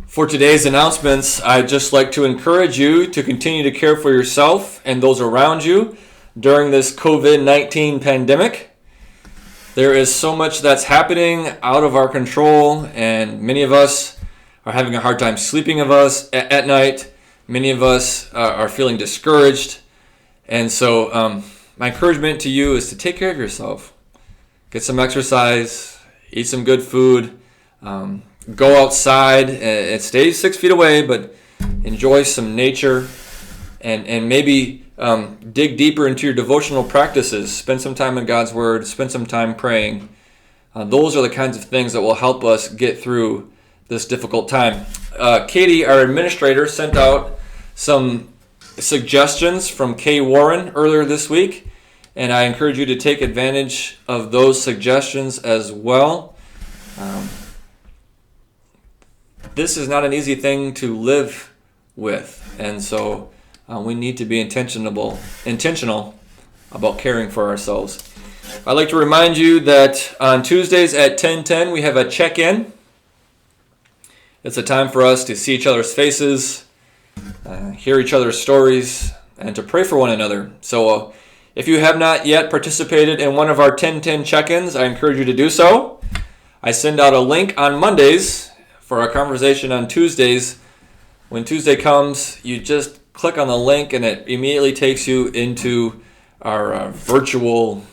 For today's announcements, I'd just like to encourage you to continue to care for yourself and those around you during this COVID-19 pandemic. There is so much that's happening out of our control, and many of us are having a hard time sleeping at night. Many of us are feeling discouraged. And so my encouragement to you is to take care of yourself. Get some exercise, eat some good food, go outside and stay 6 feet away, but enjoy some nature and maybe dig deeper into your devotional practices. Spend some time in God's Word, spend some time praying. Those are the kinds of things that will help us get through this difficult time. Katie, our administrator, sent out some suggestions from Kay Warren earlier this week, and I encourage you to take advantage of those suggestions as well. This is not an easy thing to live with, and so we need to be intentional about caring for ourselves. I'd like to remind you that on Tuesdays at 10:10 we have a check-in. It's a time for us to see each other's faces, hear each other's stories, and to pray for one another. So if you have not yet participated in one of our 10:10 check-ins, I encourage you to do so. I send out a link on Mondays for our conversation on Tuesdays. When Tuesday comes, you just click on the link and it immediately takes you into our virtual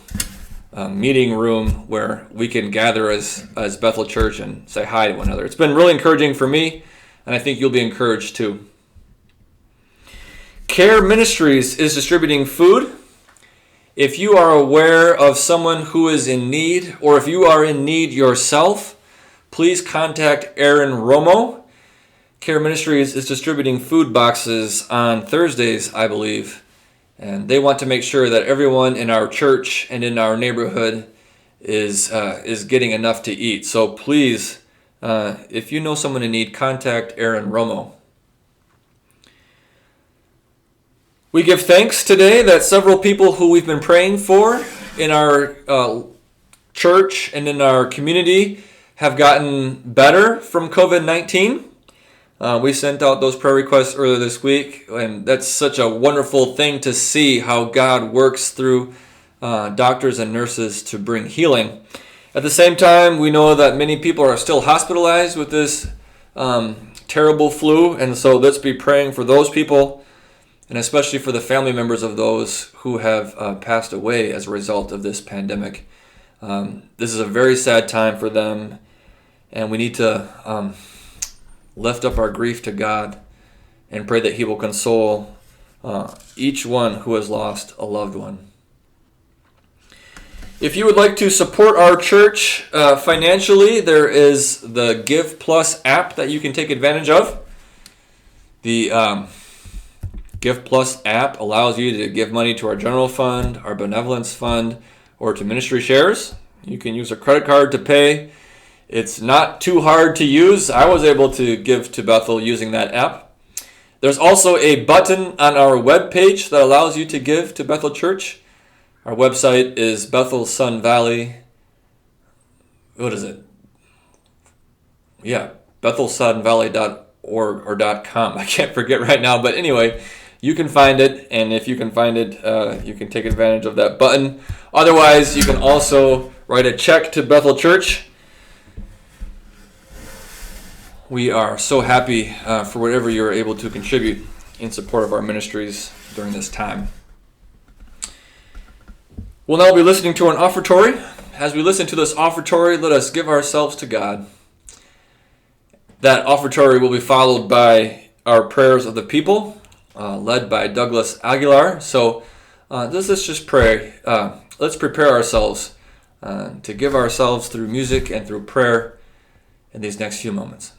meeting room where we can gather as Bethel Church and say hi to one another. It's been really encouraging for me, and I think you'll be encouraged too. Care Ministries is distributing food. If you are aware of someone who is in need, or if you are in need yourself, please contact Aaron Romo. Care Ministries is distributing food boxes on Thursdays, I believe, and they want to make sure that everyone in our church and in our neighborhood is getting enough to eat. So please, if you know someone in need, contact Aaron Romo. We give thanks today that several people who we've been praying for in our church and in our community have gotten better from COVID-19. We sent out those prayer requests earlier this week, and that's such a wonderful thing to see how God works through doctors and nurses to bring healing. At the same time, we know that many people are still hospitalized with this terrible flu, and so let's be praying for those people, and especially for the family members of those who have passed away as a result of this pandemic. This is a very sad time for them, and we need to lift up our grief to God and pray that He will console each one who has lost a loved one. If you would like to support our church financially, there is the Give Plus app that you can take advantage of. The Give Plus app allows you to give money to our general fund, our benevolence fund, or to ministry shares. You can use a credit card to pay. It's not too hard to use. I was able to give to Bethel using that app. There's also a button on our webpage that allows you to give to Bethel Church. Our website is Bethel Sun Valley. What is it? Yeah, bethelsunvalley.org or .com. I can't forget right now, but anyway, you can find it, and if you can find it, you can take advantage of that button. Otherwise, you can also write a check to Bethel Church. We are so happy for whatever you're able to contribute in support of our ministries during this time. We'll now be listening to an offertory. As we listen to this offertory, let us give ourselves to God. That offertory will be followed by our prayers of the people, led by Douglas Aguilar. So let's just pray. Let's prepare ourselves to give ourselves through music and through prayer in these next few moments.